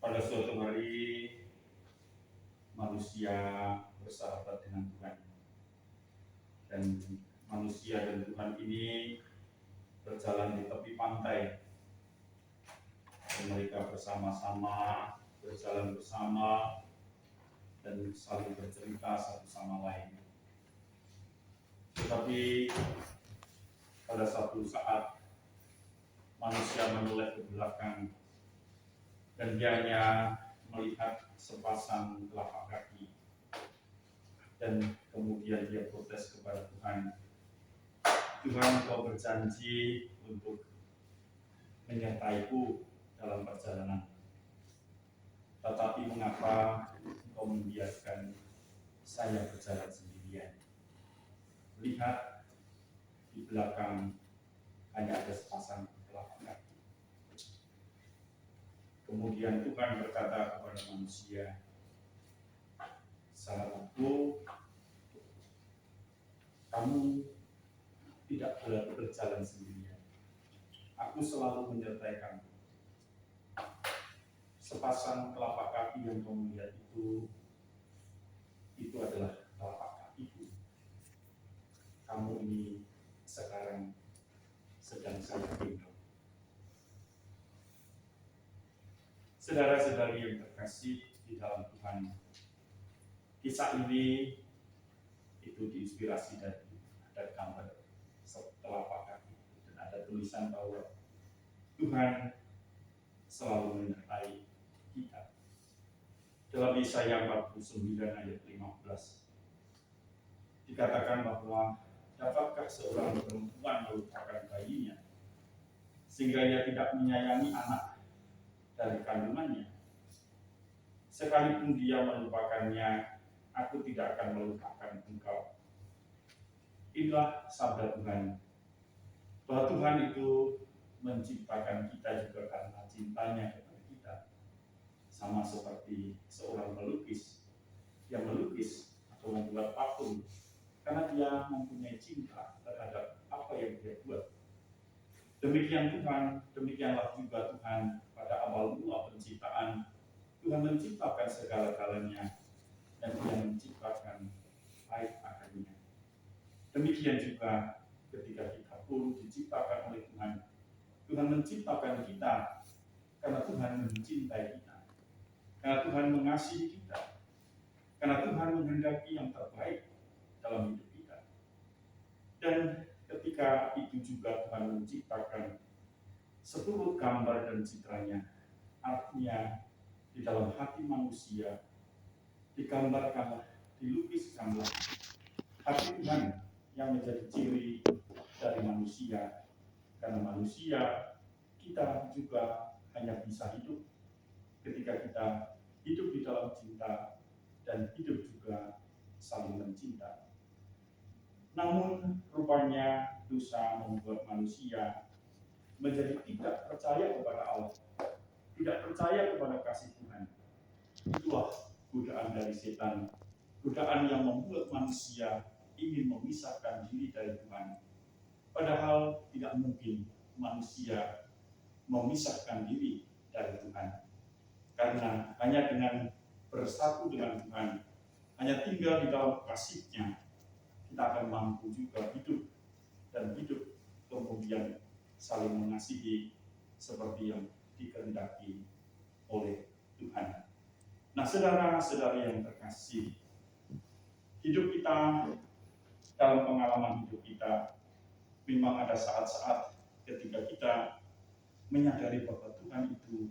Pada suatu hari manusia bersahabat dengan Tuhan, dan manusia dan Tuhan ini berjalan di tepi pantai, dan mereka bersama-sama berjalan bersama dan saling bercerita satu sama lain. Tetapi pada satu saat manusia menoleh ke belakang dan dia hanya melihat sepasang telapak kaki, dan kemudian dia protes kepada Tuhan. Tuhan, Kau berjanji untuk menyertaiku dalam perjalanan, tetapi mengapa Engkau membiarkan saya berjalan sendirian? Lihat, di belakang hanya ada sepasang telapak kaki. Kemudian Tuhan berkata kepada manusia, sahabatku, kamu tidak boleh berjalan sendirian. Aku selalu menyertai kamu. Sepasang telapak kaki yang kamu lihat itu adalah telapak kakiku. Kamu ini sekarang sedang saya tinggal. Saudara-saudari yang terkasih di dalam Tuhan, kisah ini itu diinspirasi dari ada gambar telapak kaki, dan ada tulisan bahwa Tuhan selalu menyertai kita. Dalam Yesaya 49 ayat 15 dikatakan bahwa dapatkah seorang perempuan melupakan bayinya sehingga ia tidak menyayangi anak dari kandungannya? Sekalipun dia melupakannya, aku tidak akan melupakan engkau. Inilah sabda Tuhan, bahwa Tuhan itu menciptakan kita juga karena cintanya kepada kita. Sama seperti seorang pelukis yang melukis atau membuat patung karena dia mempunyai cinta terhadap apa yang dia buat. Demikian Tuhan, demikianlah juga Tuhan pada awal mula penciptaan. Tuhan menciptakan segala-galanya dan Dia menciptakan baik adanya. Demikian juga ketika kita pun diciptakan oleh Tuhan. Tuhan menciptakan kita karena Tuhan mencintai kita, karena Tuhan mengasihi kita, karena Tuhan menghendaki yang terbaik dalam hidup kita. Dan ketika itu juga Tuhan menciptakan seluruh gambar dan citranya. Artinya di dalam hati manusia digambarkanlah, dilukiskanlah hati Tuhan yang menjadi ciri dari manusia. Karena manusia, kita juga hanya bisa hidup ketika kita hidup di dalam cinta dan hidup juga saling mencinta. Namun rupanya dosa membuat manusia menjadi tidak percaya kepada Allah, tidak percaya kepada kasih Tuhan. Itulah godaan dari setan, godaan yang membuat manusia ingin memisahkan diri dari Tuhan. Padahal tidak mungkin manusia memisahkan diri dari Tuhan. Karena hanya dengan bersatu dengan Tuhan, hanya tinggal di dalam kasih-Nya, kita akan mampu juga hidup, dan hidup kemudian saling mengasihi seperti yang dikehendaki oleh Tuhan. Nah, saudara-saudari yang terkasih, hidup kita, dalam pengalaman hidup kita, memang ada saat-saat ketika kita menyadari bahwa Tuhan itu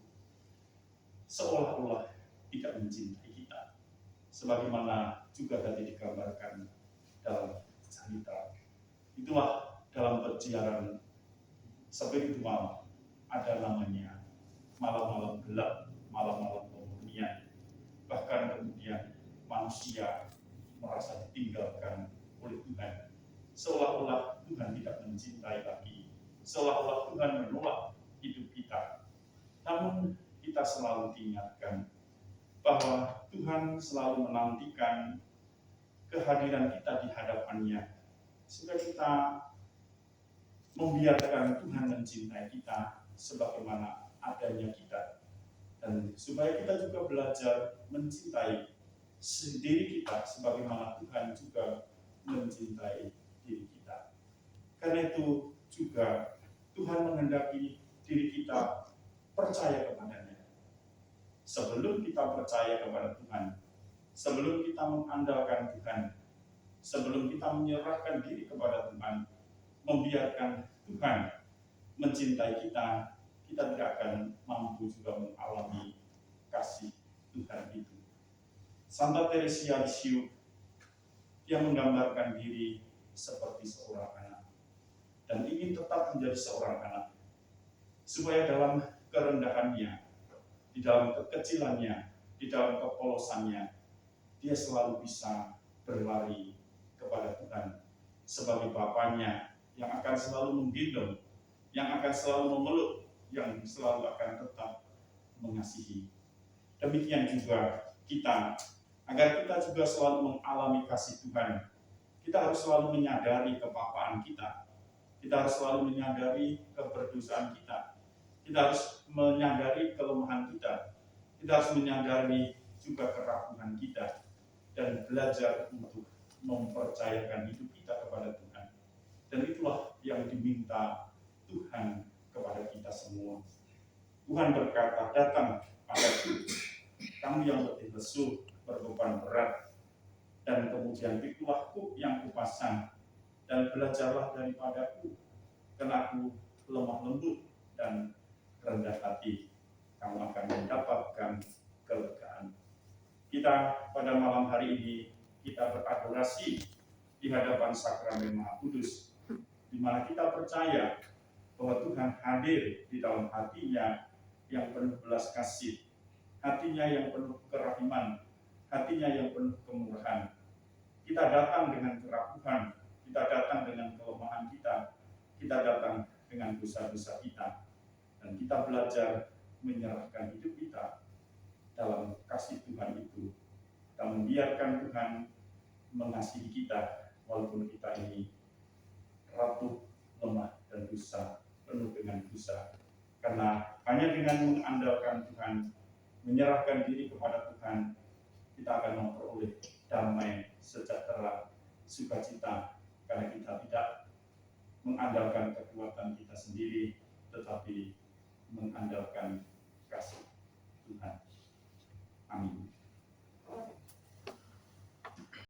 seolah-olah tidak mencintai kita, sebagaimana juga tadi digambarkan dalam cerita. Itulah dalam perjalanan spiritual ada namanya malam-malam gelap, malam-malam pemurnian. Bahkan kemudian manusia merasa ditinggalkan oleh Tuhan, seolah-olah Tuhan tidak mencintai lagi, seolah-olah Tuhan menolak hidup kita. Namun kita selalu diingatkan bahwa Tuhan selalu menantikan kehadiran kita di hadapannya, sehingga kita membiarkan Tuhan mencintai kita sebagaimana adanya kita, dan supaya kita juga belajar mencintai diri kita sebagaimana Tuhan juga mencintai diri kita. Karena itu juga Tuhan menghendaki diri kita percaya kepadanya. Sebelum kita percaya kepada Tuhan, sebelum kita mengandalkan Tuhan, sebelum kita menyerahkan diri kepada Tuhan, membiarkan Tuhan mencintai kita, kita tidak akan mampu juga mengalami kasih Tuhan itu. Santa Teresia Lisieux, dia menggambarkan diri seperti seorang anak dan ingin tetap menjadi seorang anak, supaya dalam kerendahannya, di dalam kekecilannya, di dalam kepolosannya, dia selalu bisa berlari kepada Tuhan sebagai Bapaknya yang akan selalu menggendong, yang akan selalu memeluk, yang selalu akan tetap mengasihi. Demikian juga kita, agar kita juga selalu mengalami kasih Tuhan, kita harus selalu menyadari kebapaan kita, kita harus selalu menyadari keberdosaan kita, kita harus menyadari kelemahan kita, kita harus menyadari juga keraguan kita, dan belajar untuk mempercayakan hidup kita kepada Tuhan. Dan itulah yang diminta Tuhan kepada kita semua. Tuhan berkata, datang padaku, kamu yang letih lesu, berbeban berat, dan kemudian pikulah kuk yang kupasang, dan belajarlah daripadaku, karena aku lemah lembut dan rendah hati, kamu akan mendapatkan kelegaan. Kita pada malam hari ini, kita beradorasi di hadapan Sakramen Maha Kudus, di mana kita percaya bahwa Tuhan hadir di dalam hatinya yang penuh belas kasih, hatinya yang penuh kerahiman, hatinya yang penuh kemurahan. Kita datang dengan keraguan, kita datang dengan kelemahan kita datang dengan dosa-dosa kita, dan kita belajar menyerahkan hidup kita dalam kasih Tuhan itu. Kita membiarkan Tuhan mengasihi kita, walaupun kita ini rapuh, lemah, dan dosa, penuh dengan dosa. Karena hanya dengan mengandalkan Tuhan, menyerahkan diri kepada Tuhan, kita akan memperoleh damai, sejahtera, sukacita, karena kita tidak mengandalkan kekuatan kita sendiri, tetapi mengandalkan kasih Tuhan. Amin.